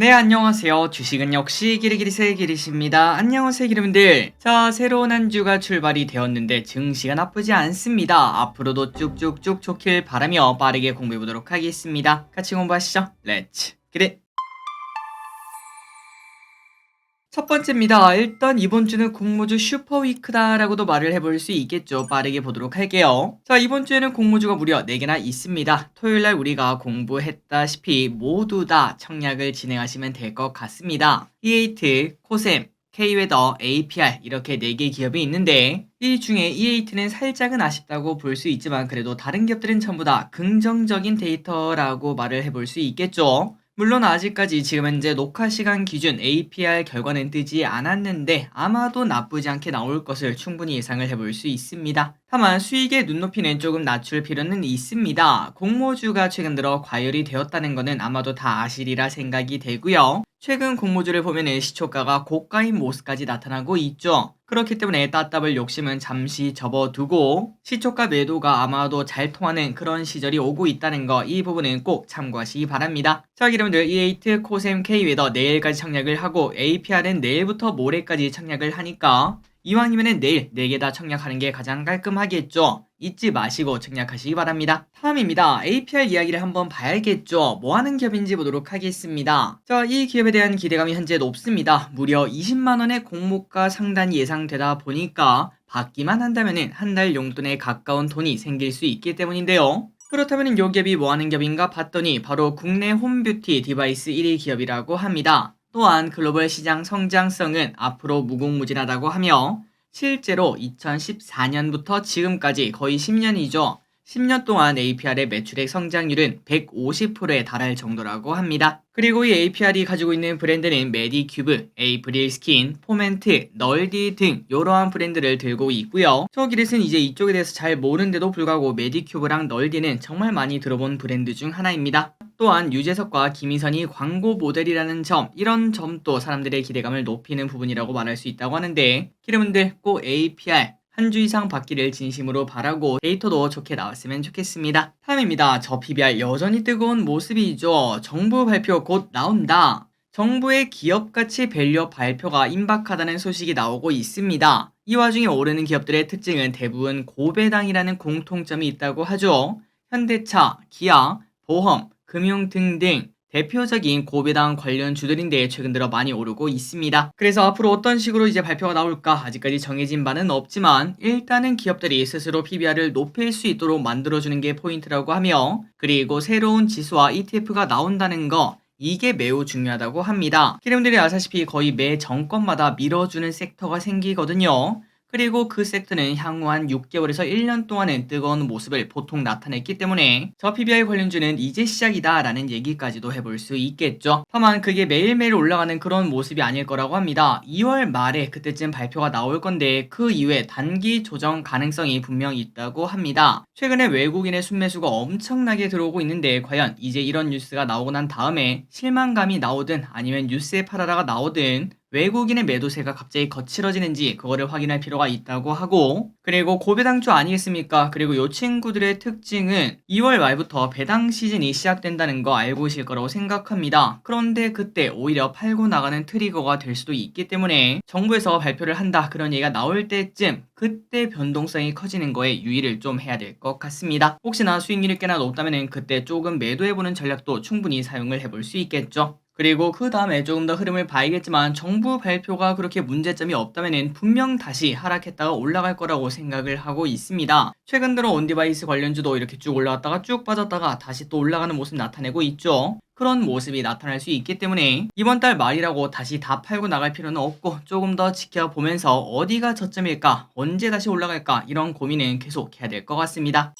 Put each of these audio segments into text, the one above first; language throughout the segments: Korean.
네, 안녕하세요. 주식은 역시 기리기리세 기리십니다. 안녕하세요, 기름들. 자, 새로운 한 주가 출발이 되었는데 증시가 나쁘지 않습니다. 앞으로도 쭉쭉쭉 좋길 바라며 빠르게 공부해보도록 하겠습니다. 같이 공부하시죠. 렛츠 기릿! 첫 번째입니다. 일단 이번 주는 공모주 슈퍼위크다라고도 말을 해볼 수 있겠죠. 빠르게 보도록 할게요. 자, 이번 주에는 공모주가 무려 4개나 있습니다. 토요일날 우리가 공부했다시피 모두 다 청약을 진행하시면 될 것 같습니다. E8, 코셈, K웨더, APR 이렇게 4개 기업이 있는데 이 중에 E8는 살짝은 아쉽다고 볼 수 있지만 그래도 다른 기업들은 전부 다 긍정적인 데이터라고 말을 해볼 수 있겠죠. 물론 아직까지 지금 현재 녹화 시간 기준 APR 결과는 뜨지 않았는데 아마도 나쁘지 않게 나올 것을 충분히 예상을 해볼 수 있습니다. 다만 수익의 눈높이는 조금 낮출 필요는 있습니다. 공모주가 최근 들어 과열이 되었다는 것은 아마도 다 아시리라 생각이 되고요. 최근 공모주를 보면 시초가가 고가인 모습까지 나타나고 있죠. 그렇기 때문에 따따블 욕심은 잠시 접어두고 시초가 매도가 아마도 잘 통하는 그런 시절이 오고 있다는 거, 이 부분은 꼭 참고하시기 바랍니다. 자, 여러분들 E8, 코셈, K웨더 내일까지 청약을 하고 APR은 내일부터 모레까지 청약을 하니까 이왕이면 내일 4개 다 청약하는 게 가장 깔끔하겠죠. 잊지 마시고 청약하시기 바랍니다. 다음입니다. APR 이야기를 한번 봐야겠죠. 뭐하는 기업인지 보도록 하겠습니다. 자, 이 기업에 대한 기대감이 현재 높습니다. 무려 20만원의 공모가 상단이 예상되다 보니까 받기만 한다면 한 달 용돈에 가까운 돈이 생길 수 있기 때문인데요. 그렇다면 이 기업이 뭐하는 기업인가 봤더니 바로 국내 홈뷰티 디바이스 1위 기업이라고 합니다. 또한 글로벌 시장 성장성은 앞으로 무궁무진하다고 하며 실제로 2014년부터 지금까지 거의 10년이죠. 10년 동안 APR의 매출액 성장률은 150%에 달할 정도라고 합니다. 그리고 이 APR이 가지고 있는 브랜드는 메디큐브, 에이프릴 스킨, 포멘트, 널디 등 이러한 브랜드를 들고 있고요. 저 기릿은 이제 이쪽에 대해서 잘 모르는데도 불구하고 메디큐브랑 널디는 정말 많이 들어본 브랜드 중 하나입니다. 또한 유재석과 김희선이 광고 모델이라는 점, 이런 점도 사람들의 기대감을 높이는 부분이라고 말할 수 있다고 하는데 기름분들 꼭 APR 한 주 이상 받기를 진심으로 바라고 데이터도 좋게 나왔으면 좋겠습니다. 다음입니다. 저 PBR 여전히 뜨거운 모습이죠. 정부 발표 곧 나온다. 정부의 기업가치 밸류 발표가 임박하다는 소식이 나오고 있습니다. 이 와중에 오르는 기업들의 특징은 대부분 고배당이라는 공통점이 있다고 하죠. 현대차, 기아, 보험, 금융 등등 대표적인 고배당 관련 주들인데 최근 들어 많이 오르고 있습니다. 그래서 앞으로 어떤 식으로 이제 발표가 나올까 아직까지 정해진 바는 없지만 일단은 기업들이 스스로 PBR을 높일 수 있도록 만들어주는 게 포인트라고 하며 그리고 새로운 지수와 ETF가 나온다는 거 이게 매우 중요하다고 합니다. 기름들이 아시다시피 거의 매 정권마다 밀어주는 섹터가 생기거든요. 그리고 그 섹터는 향후 한 6개월에서 1년 동안은 뜨거운 모습을 보통 나타냈기 때문에 저 PBR 관련주는 이제 시작이다 라는 얘기까지도 해볼 수 있겠죠. 다만 그게 매일매일 올라가는 그런 모습이 아닐 거라고 합니다. 2월 말에 그때쯤 발표가 나올 건데 그 이후에 단기 조정 가능성이 분명 있다고 합니다. 최근에 외국인의 순매수가 엄청나게 들어오고 있는데 과연 이제 이런 뉴스가 나오고 난 다음에 실망감이 나오든 아니면 뉴스에 팔아라가 나오든 외국인의 매도세가 갑자기 거칠어지는지 그거를 확인할 필요가 있다고 하고 그리고 고배당주 아니겠습니까? 그리고 이 친구들의 특징은 2월 말부터 배당 시즌이 시작된다는 거 알고 계실 거라고 생각합니다. 그런데 그때 오히려 팔고 나가는 트리거가 될 수도 있기 때문에 정부에서 발표를 한다 그런 얘기가 나올 때쯤 그때 변동성이 커지는 거에 유의를 좀 해야 될 것 같습니다. 혹시나 수익률이 꽤나 높다면 그때 조금 매도해보는 전략도 충분히 사용을 해볼 수 있겠죠. 그리고 그 다음에 조금 더 흐름을 봐야겠지만 정부 발표가 그렇게 문제점이 없다면 분명 다시 하락했다가 올라갈 거라고 생각을 하고 있습니다. 최근 들어 온디바이스 관련주도 이렇게 쭉 올라갔다가 쭉 빠졌다가 다시 또 올라가는 모습 나타내고 있죠. 그런 모습이 나타날 수 있기 때문에 이번 달 말이라고 다시 다 팔고 나갈 필요는 없고 조금 더 지켜보면서 어디가 저점일까 언제 다시 올라갈까 이런 고민은 계속 해야 될 것 같습니다.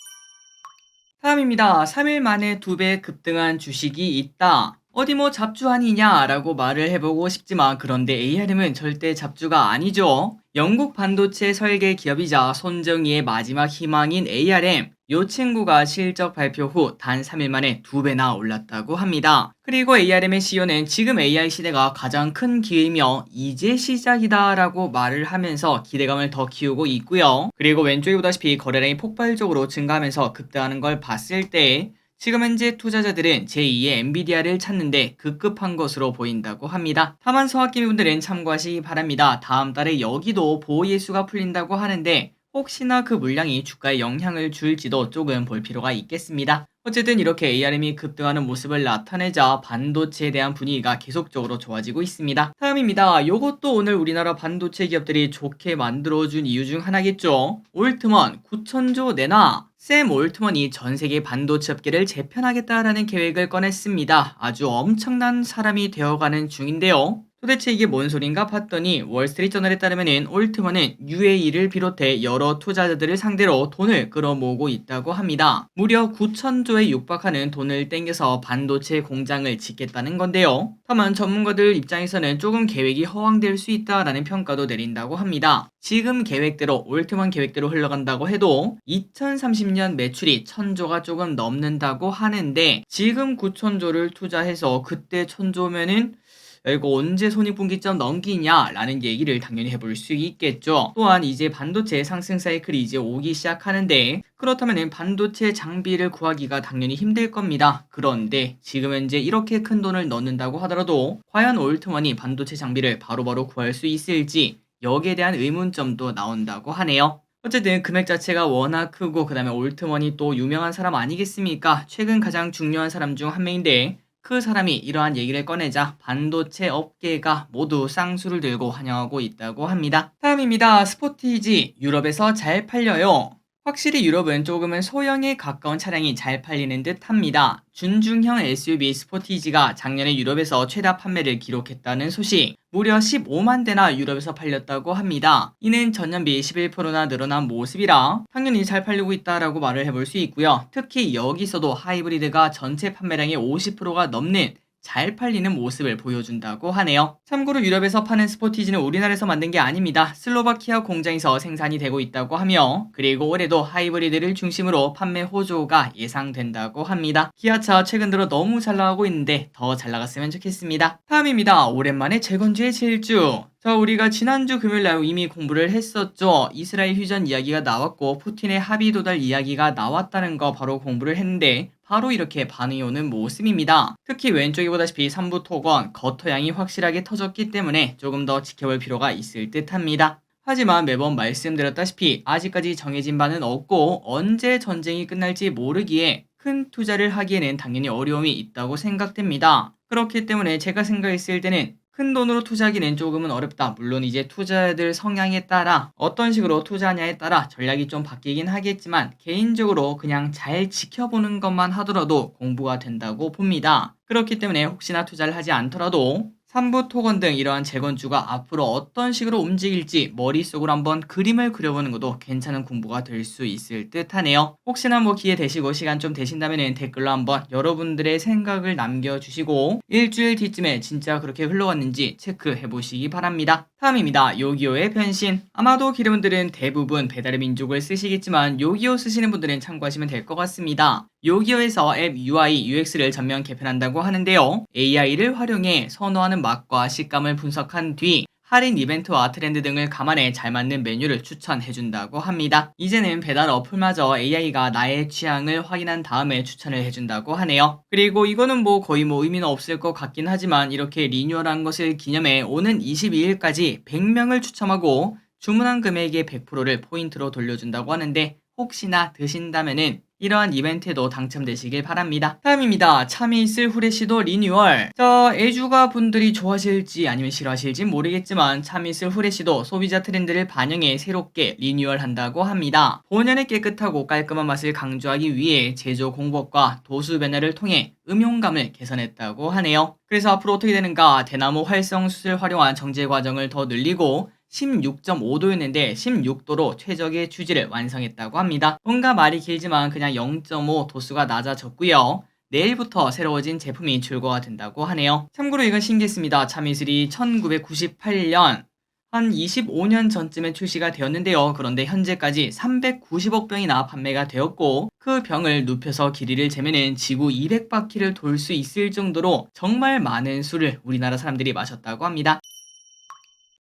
다음입니다. 3일 만에 2배 급등한 주식이 있다. 어디 뭐 잡주 아니냐 라고 말을 해보고 싶지만 그런데 ARM은 절대 잡주가 아니죠. 영국 반도체 설계 기업이자 손정희의 마지막 희망인 ARM, 요 친구가 실적 발표 후 단 3일 만에 2배나 올랐다고 합니다. 그리고 ARM의 CEO는 지금 AI 시대가 가장 큰 기회이며 이제 시작이다 라고 말을 하면서 기대감을 더 키우고 있고요. 그리고 왼쪽에 보다시피 거래량이 폭발적으로 증가하면서 급등하는 걸 봤을 때 지금 현재 투자자들은 제2의 엔비디아를 찾는데 급급한 것으로 보인다고 합니다. 다만 서학기분들은 참고하시기 바랍니다. 다음 달에 여기도 보호 예수가 풀린다고 하는데 혹시나 그 물량이 주가에 영향을 줄지도 조금 볼 필요가 있겠습니다. 어쨌든 이렇게 ARM이 급등하는 모습을 나타내자 반도체에 대한 분위기가 계속적으로 좋아지고 있습니다. 다음입니다. 요것도 오늘 우리나라 반도체 기업들이 좋게 만들어준 이유 중 하나겠죠. 올트먼 9천조 내놔. 샘 올트먼이 전 세계 반도체 업계를 재편하겠다라는 계획을 꺼냈습니다. 아주 엄청난 사람이 되어가는 중인데요. 도대체 이게 뭔 소린가 봤더니 월스트리트저널에 따르면 올트먼은 UAE를 비롯해 여러 투자자들을 상대로 돈을 끌어모으고 있다고 합니다. 무려 9천조에 육박하는 돈을 땡겨서 반도체 공장을 짓겠다는 건데요. 다만 전문가들 입장에서는 조금 계획이 허황될 수 있다라는 평가도 내린다고 합니다. 지금 계획대로 올트먼 계획대로 흘러간다고 해도 2030년 매출이 1000조가 조금 넘는다고 하는데 지금 9천조를 투자해서 그때 1000조면은 이거 언제 손익분기점 넘기냐라는 얘기를 당연히 해볼 수 있겠죠. 또한 이제 반도체 상승 사이클이 이제 오기 시작하는데 그렇다면 반도체 장비를 구하기가 당연히 힘들 겁니다. 그런데 지금 현재 이렇게 큰 돈을 넣는다고 하더라도 과연 올트먼이 반도체 장비를 바로바로 구할 수 있을지 여기에 대한 의문점도 나온다고 하네요. 어쨌든 금액 자체가 워낙 크고 그 다음에 올트먼이 또 유명한 사람 아니겠습니까? 최근 가장 중요한 사람 중 한 명인데 그 사람이 이러한 얘기를 꺼내자 반도체 업계가 모두 쌍수를 들고 환영하고 있다고 합니다. 다음입니다. 스포티지 유럽에서 잘 팔려요. 확실히 유럽은 조금은 소형에 가까운 차량이 잘 팔리는 듯 합니다. 준중형 SUV 스포티지가 작년에 유럽에서 최다 판매를 기록했다는 소식. 무려 15만 대나 유럽에서 팔렸다고 합니다. 이는 전년비 11%나 늘어난 모습이라 당연히 잘 팔리고 있다라고 말을 해볼 수 있고요. 특히 여기서도 하이브리드가 전체 판매량의 50%가 넘는 잘 팔리는 모습을 보여준다고 하네요. 참고로 유럽에서 파는 스포티지는 우리나라에서 만든 게 아닙니다. 슬로바키아 공장에서 생산이 되고 있다고 하며 그리고 올해도 하이브리드를 중심으로 판매 호조가 예상된다고 합니다. 기아차 최근 들어 너무 잘 나가고 있는데 더 잘 나갔으면 좋겠습니다. 다음입니다. 오랜만에 재건주의 질주. 자, 우리가 지난주 금요일날 이미 공부를 했었죠. 이스라엘 휴전 이야기가 나왔고 푸틴의 합의 도달 이야기가 나왔다는 거 바로 공부를 했는데 바로 이렇게 반응이 오는 모습입니다. 특히 왼쪽에 보다시피 3부 토건 거터양이 확실하게 터졌기 때문에 조금 더 지켜볼 필요가 있을 듯 합니다. 하지만 매번 말씀드렸다시피 아직까지 정해진 바는 없고 언제 전쟁이 끝날지 모르기에 큰 투자를 하기에는 당연히 어려움이 있다고 생각됩니다. 그렇기 때문에 제가 생각했을 때는 큰 돈으로 투자하기는 조금은 어렵다. 물론 이제 투자자들 성향에 따라 어떤 식으로 투자하냐에 따라 전략이 좀 바뀌긴 하겠지만 개인적으로 그냥 잘 지켜보는 것만 하더라도 공부가 된다고 봅니다. 그렇기 때문에 혹시나 투자를 하지 않더라도 3부 토건 등 이러한 재건주가 앞으로 어떤 식으로 움직일지 머릿속으로 한번 그림을 그려보는 것도 괜찮은 공부가 될 수 있을 듯 하네요. 혹시나 기회 되시고 시간 좀 되신다면 댓글로 한번 여러분들의 생각을 남겨주시고 일주일 뒤쯤에 진짜 그렇게 흘러갔는지 체크해 보시기 바랍니다. 다음입니다. 요기요의 변신. 아마도 기르분들은 대부분 배달의 민족을 쓰시겠지만 요기요 쓰시는 분들은 참고하시면 될 것 같습니다. 요기요에서 앱 UI, UX를 전면 개편한다고 하는데요. AI를 활용해 선호하는 맛과 식감을 분석한 뒤 할인 이벤트와 트렌드 등을 감안해 잘 맞는 메뉴를 추천해준다고 합니다. 이제는 배달 어플마저 AI가 나의 취향을 확인한 다음에 추천을 해준다고 하네요. 그리고 이거는 거의 의미는 없을 것 같긴 하지만 이렇게 리뉴얼한 것을 기념해 오는 22일까지 100명을 추첨하고 주문한 금액의 100%를 포인트로 돌려준다고 하는데 혹시나 드신다면은 이러한 이벤트에도 당첨되시길 바랍니다. 다음입니다. 참이 있을 후레쉬도 리뉴얼. 자, 애주가 분들이 좋아하실지 아니면 싫어하실지 모르겠지만 참이 있을 후레쉬도 소비자 트렌드를 반영해 새롭게 리뉴얼한다고 합니다. 본연의 깨끗하고 깔끔한 맛을 강조하기 위해 제조 공법과 도수 변화를 통해 음용감을 개선했다고 하네요. 그래서 앞으로 어떻게 되는가? 대나무 활성수를 활용한 정제 과정을 더 늘리고 16.5도였는데 16도로 최적의 주지를 완성했다고 합니다. 뭔가 말이 길지만 그냥 0.5 도수가 낮아졌고요. 내일부터 새로워진 제품이 출고가 된다고 하네요. 참고로 이건 신기했습니다. 참이슬이 1998년 한 25년 전쯤에 출시가 되었는데요. 그런데 현재까지 390억 병이나 판매가 되었고 그 병을 눕혀서 길이를 재면은 지구 200바퀴를 돌 수 있을 정도로 정말 많은 술을 우리나라 사람들이 마셨다고 합니다.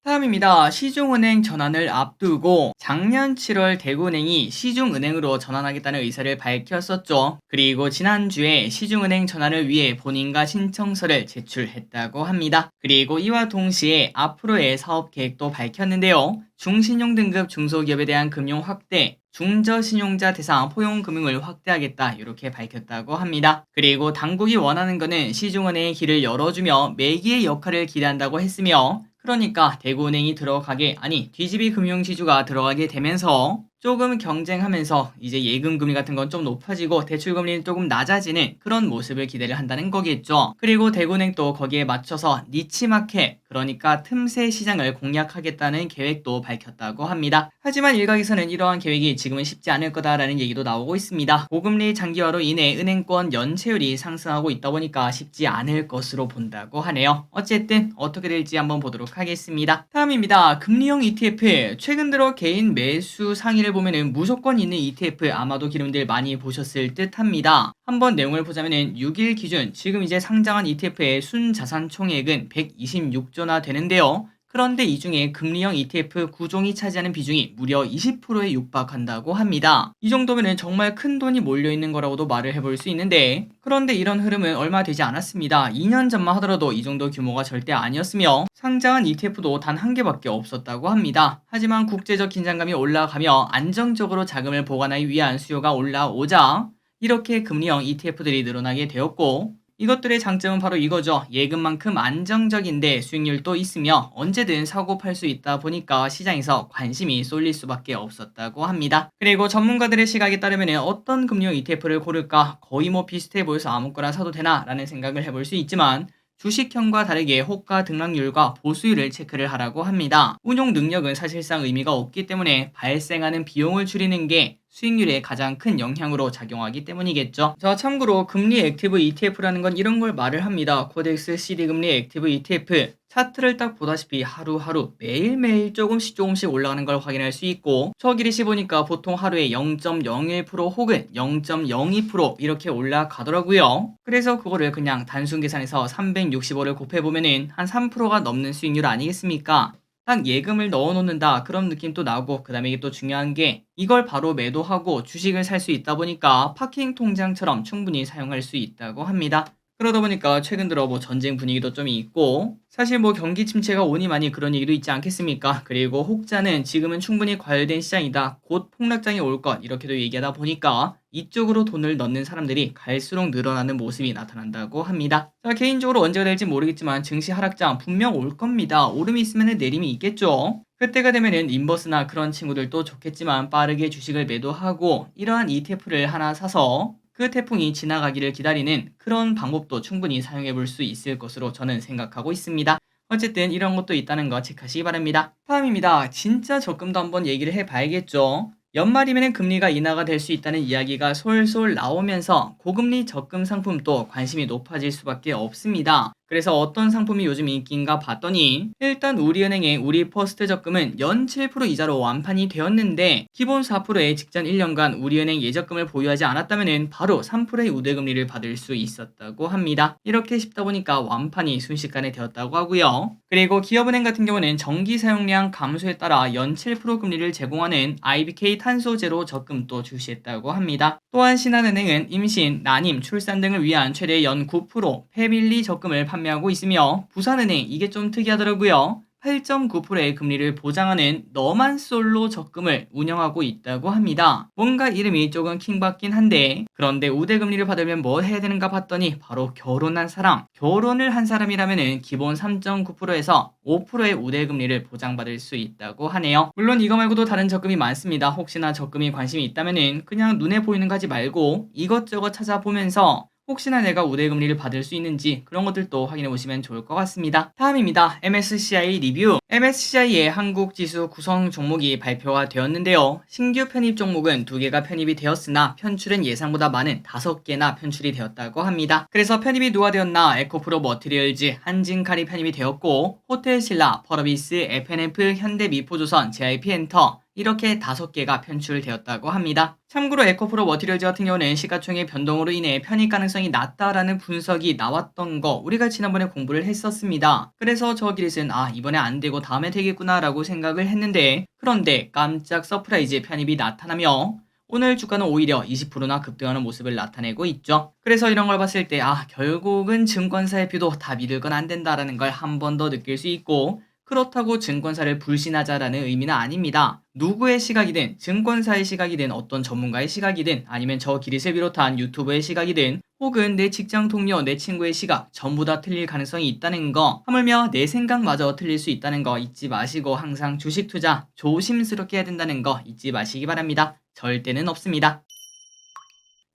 다음입니다. 시중은행 전환을 앞두고 작년 7월 대구은행이 시중은행으로 전환하겠다는 의사를 밝혔었죠. 그리고 지난주에 시중은행 전환을 위해 본인과 신청서를 제출했다고 합니다. 그리고 이와 동시에 앞으로의 사업 계획도 밝혔는데요. 중신용 등급 중소기업에 대한 금융 확대, 중저신용자 대상 포용금융을 확대하겠다 이렇게 밝혔다고 합니다. 그리고 당국이 원하는 것은 시중은행의 길을 열어주며 매기의 역할을 기대한다고 했으며 그러니까 대구은행이 들어가게 아니 뒤집이 금융지주가 들어가게 되면서 조금 경쟁하면서 이제 예금금리 같은 건 좀 높아지고 대출금리는 조금 낮아지는 그런 모습을 기대를 한다는 거겠죠. 그리고 대구은행도 거기에 맞춰서 니치마켓 그러니까 틈새 시장을 공략하겠다는 계획도 밝혔다고 합니다. 하지만 일각에서는 이러한 계획이 지금은 쉽지 않을 거다라는 얘기도 나오고 있습니다. 고금리 장기화로 인해 은행권 연체율이 상승하고 있다 보니까 쉽지 않을 것으로 본다고 하네요. 어쨌든 어떻게 될지 한번 보도록 하겠습니다. 다음입니다. 금리형 ETF 최근 들어 개인 매수 상위를 보면은 무조건 있는 ETF 아마도 기름들 많이 보셨을 듯 합니다. 한번 내용을 보자면은 6일 기준 지금 이제 상장한 ETF의 순자산 총액은 126조나 되는데요. 그런데 이 중에 금리형 ETF 9종이 차지하는 비중이 무려 20%에 육박한다고 합니다. 이 정도면 정말 큰 돈이 몰려있는 거라고도 말을 해볼 수 있는데 그런데 이런 흐름은 얼마 되지 않았습니다. 2년 전만 하더라도 이 정도 규모가 절대 아니었으며 상장한 ETF도 단 한 개밖에 없었다고 합니다. 하지만 국제적 긴장감이 올라가며 안정적으로 자금을 보관하기 위한 수요가 올라오자 이렇게 금리형 ETF들이 늘어나게 되었고 이것들의 장점은 바로 이거죠. 예금만큼 안정적인데 수익률도 있으며 언제든 사고 팔 수 있다 보니까 시장에서 관심이 쏠릴 수밖에 없었다고 합니다. 그리고 전문가들의 시각에 따르면 어떤 금융 ETF를 고를까 거의 뭐 비슷해 보여서 아무거나 사도 되나 라는 생각을 해볼 수 있지만 주식형과 다르게 호가 등락률과 보수율을 체크를 하라고 합니다. 운용 능력은 사실상 의미가 없기 때문에 발생하는 비용을 줄이는 게 수익률에 가장 큰 영향으로 작용하기 때문이겠죠. 자, 참고로 금리 액티브 ETF라는 건 이런 걸 말을 합니다. 코덱스 CD 금리 액티브 ETF 차트를 딱 보다시피 하루하루 매일매일 조금씩 올라가는 걸 확인할 수 있고 초기리시 보니까 보통 하루에 0.01% 혹은 0.02% 이렇게 올라가더라고요. 그래서 그거를 그냥 단순 계산해서 365를 곱해보면은 한 3%가 넘는 수익률 아니겠습니까? 딱 예금을 넣어놓는다 그런 느낌도 나고 그 다음에 이게 또 중요한 게 이걸 바로 매도하고 주식을 살 수 있다 보니까 파킹 통장처럼 충분히 사용할 수 있다고 합니다. 그러다 보니까 최근 들어 뭐 전쟁 분위기도 좀 있고 사실 뭐 경기 침체가 오니 많이 그런 얘기도 있지 않겠습니까? 그리고 혹자는 지금은 충분히 과열된 시장이다. 곧 폭락장이 올 것 이렇게도 얘기하다 보니까 이쪽으로 돈을 넣는 사람들이 갈수록 늘어나는 모습이 나타난다고 합니다. 자, 개인적으로 언제가 될지 모르겠지만 증시 하락장 분명 올 겁니다. 오름이 있으면 내림이 있겠죠. 그때가 되면은 인버스나 그런 친구들도 좋겠지만 빠르게 주식을 매도하고 이러한 ETF를 하나 사서 그 태풍이 지나가기를 기다리는 그런 방법도 충분히 사용해 볼 수 있을 것으로 저는 생각하고 있습니다. 어쨌든 이런 것도 있다는 거 체크하시기 바랍니다. 다음입니다. 진짜 적금도 한번 얘기를 해봐야겠죠. 연말이면 금리가 인하가 될 수 있다는 이야기가 솔솔 나오면서 고금리 적금 상품도 관심이 높아질 수밖에 없습니다. 그래서 어떤 상품이 요즘 인기인가 봤더니 일단 우리은행의 우리 퍼스트 적금은 연 7% 이자로 완판이 되었는데 기본 4%의 직전 1년간 우리은행 예적금을 보유하지 않았다면 바로 3%의 우대금리를 받을 수 있었다고 합니다. 이렇게 쉽다 보니까 완판이 순식간에 되었다고 하고요. 그리고 기업은행 같은 경우는 전기 사용량 감소에 따라 연 7% 금리를 제공하는 IBK 탄소 제로 적금도 출시했다고 합니다. 또한 신한은행은 임신, 난임, 출산 등을 위한 최대 연 9% 패밀리 적금을 판매하고 있으며 부산은행 이게 좀 특이하더라고요. 8.9%의 금리를 보장하는 너만 솔로 적금을 운영하고 있다고 합니다. 뭔가 이름이 조금 킹받긴 한데 그런데 우대금리를 받으면 뭐 해야 되는가 봤더니 바로 결혼한 사람, 결혼을 한 사람이라면 기본 3.9%에서 5%의 우대금리를 보장받을 수 있다고 하네요. 물론 이거 말고도 다른 적금이 많습니다. 혹시나 적금이 관심이 있다면 그냥 눈에 보이는 거 하지 말고 이것저것 찾아보면서 혹시나 내가 우대금리를 받을 수 있는지 그런 것들도 확인해 보시면 좋을 것 같습니다. 다음입니다. MSCI 리뷰. MSCI의 한국 지수 구성 종목이 발표가 되었는데요. 신규 편입 종목은 2개가 편입이 되었으나 편출은 예상보다 많은 5개나 편출이 되었다고 합니다. 그래서 편입이 누가 되었나 에코프로 머티리얼즈, 한진칼이 편입이 되었고 호텔신라, 펄어비스, FNF, 현대미포조선, JIP엔터 이렇게 5개가 편출되었다고 합니다. 참고로 에코프로 머티리얼즈 같은 경우는 시가총액 변동으로 인해 편입 가능성이 낮다라는 분석이 나왔던 거 우리가 지난번에 공부를 했었습니다. 그래서 저 기릿은 이번에 안 되고 다음에 되겠구나 라고 생각을 했는데, 그런데 깜짝 서프라이즈 편입이 나타나며 오늘 주가는 오히려 20%나 급등하는 모습을 나타내고 있죠. 그래서 이런 걸 봤을 때 결국은 증권사의 뷰도 다 믿을 건 안 된다라는 걸 한 번 더 느낄 수 있고, 그렇다고 증권사를 불신하자라는 의미는 아닙니다. 누구의 시각이든, 증권사의 시각이든, 어떤 전문가의 시각이든, 아니면 저 기릿을 비롯한 유튜브의 시각이든, 혹은 내 직장 동료, 내 친구의 시각 전부 다 틀릴 가능성이 있다는 거, 하물며 내 생각마저 틀릴 수 있다는 거 잊지 마시고 항상 주식 투자 조심스럽게 해야 된다는 거 잊지 마시기 바랍니다. 절대는 없습니다.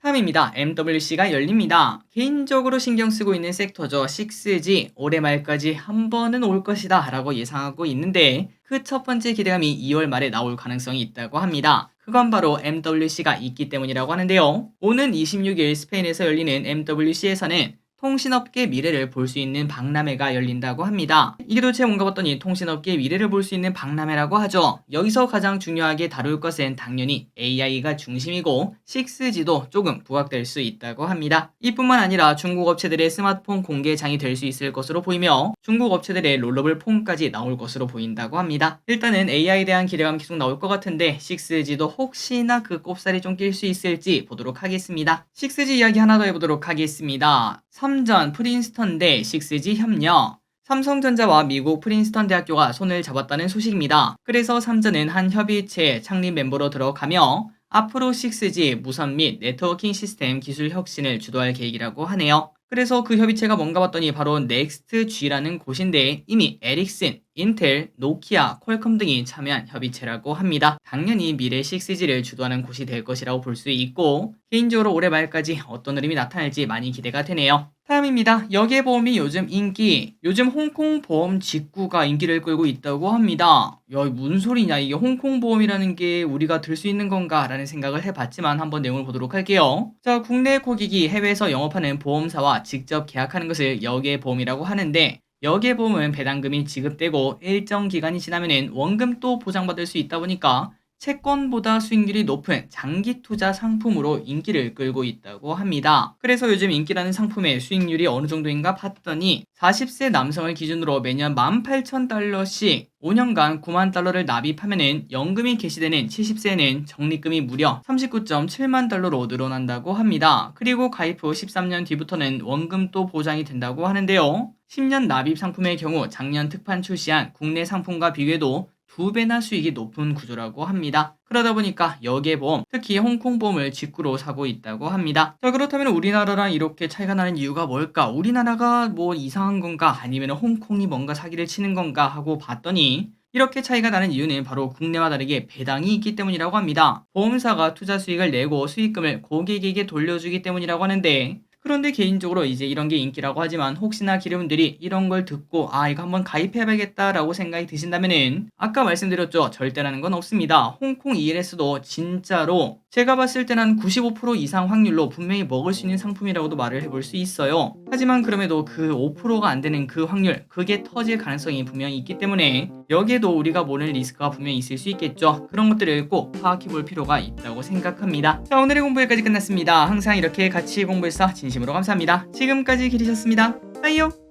다음입니다. MWC가 열립니다. 개인적으로 신경 쓰고 있는 섹터죠. 6G 올해 말까지 한 번은 올 것이다 라고 예상하고 있는데, 그 첫 번째 기대감이 2월 말에 나올 가능성이 있다고 합니다. 그건 바로 MWC가 있기 때문이라고 하는데요. 오는 26일 스페인에서 열리는 MWC에서는 통신업계 미래를 볼 수 있는 박람회가 열린다고 합니다. 이게 도대체 뭔가 봤더니 통신업계 미래를 볼 수 있는 박람회라고 하죠. 여기서 가장 중요하게 다룰 것은 당연히 AI가 중심이고 6G도 조금 부각될 수 있다고 합니다. 이뿐만 아니라 중국 업체들의 스마트폰 공개장이 될 수 있을 것으로 보이며 중국 업체들의 롤러블 폰까지 나올 것으로 보인다고 합니다. 일단은 AI에 대한 기대감 계속 나올 것 같은데 6G도 혹시나 그 꼽살이 좀 낄 수 있을지 보도록 하겠습니다. 6G 이야기 하나 더 해보도록 하겠습니다. 삼전 프린스턴 대 6G 협력. 삼성전자와 미국 프린스턴 대학교가 손을 잡았다는 소식입니다. 그래서 삼전은 한 협의체 창립 멤버로 들어가며 앞으로 6G 무선 및 네트워킹 시스템 기술 혁신을 주도할 계획이라고 하네요. 그래서 그 협의체가 뭔가 봤더니 바로 넥스트G라는 곳인데, 이미 에릭슨, 인텔, 노키아, 퀄컴 등이 참여한 협의체라고 합니다. 당연히 미래 6G를 주도하는 곳이 될 것이라고 볼 수 있고, 개인적으로 올해 말까지 어떤 흐름이 나타날지 많이 기대가 되네요. 다음입니다. 여객보험이 요즘 인기. 요즘 홍콩 보험 직구가 인기를 끌고 있다고 합니다. 야, 무슨 소리냐, 이게 홍콩 보험이라는 게 우리가 들 수 있는 건가 라는 생각을 해봤지만 한번 내용을 보도록 할게요. 자, 국내 고객이 해외에서 영업하는 보험사와 직접 계약하는 것을 여객보험이라고 하는데, 여객보험은 배당금이 지급되고 일정 기간이 지나면은 원금도 보장받을 수 있다 보니까 채권보다 수익률이 높은 장기 투자 상품으로 인기를 끌고 있다고 합니다. 그래서 요즘 인기라는 상품의 수익률이 어느 정도인가 봤더니 40세 남성을 기준으로 매년 18,000달러씩 5년간 9만 달러를 납입하면은 연금이 개시되는 70세에는 적립금이 무려 39.7만 달러로 늘어난다고 합니다. 그리고 가입 후 13년 뒤부터는 원금도 보장이 된다고 하는데요. 10년 납입 상품의 경우 작년 특판 출시한 국내 상품과 비교해도 2배나 수익이 높은 구조라고 합니다. 그러다 보니까 여객보험, 특히 홍콩보험을 직구로 사고 있다고 합니다. 자, 그렇다면 우리나라랑 이렇게 차이가 나는 이유가 뭘까? 우리나라가 뭐 이상한 건가? 아니면 홍콩이 뭔가 사기를 치는 건가? 하고 봤더니 이렇게 차이가 나는 이유는 바로 국내와 다르게 배당이 있기 때문이라고 합니다. 보험사가 투자 수익을 내고 수익금을 고객에게 돌려주기 때문이라고 하는데, 그런데 개인적으로 이제 이런 게 인기라고 하지만 혹시나 기르분들이 이런 걸 듣고 이거 한번 가입해봐야겠다라고 생각이 드신다면은 아까 말씀드렸죠. 절대라는 건 없습니다. 홍콩 ELS도 진짜로 제가 봤을 때는 한 95% 이상 확률로 분명히 먹을 수 있는 상품이라고도 말을 해볼 수 있어요. 하지만 그럼에도 그 5%가 안 되는 그 확률, 그게 터질 가능성이 분명히 있기 때문에 여기에도 우리가 모르는 리스크가 분명히 있을 수 있겠죠. 그런 것들을 꼭 파악해 볼 필요가 있다고 생각합니다. 자, 오늘의 공부 여기까지 끝났습니다. 항상 이렇게 같이 공부해서 진심으로 감사합니다. 지금까지 기리셨습니다. 빠이요.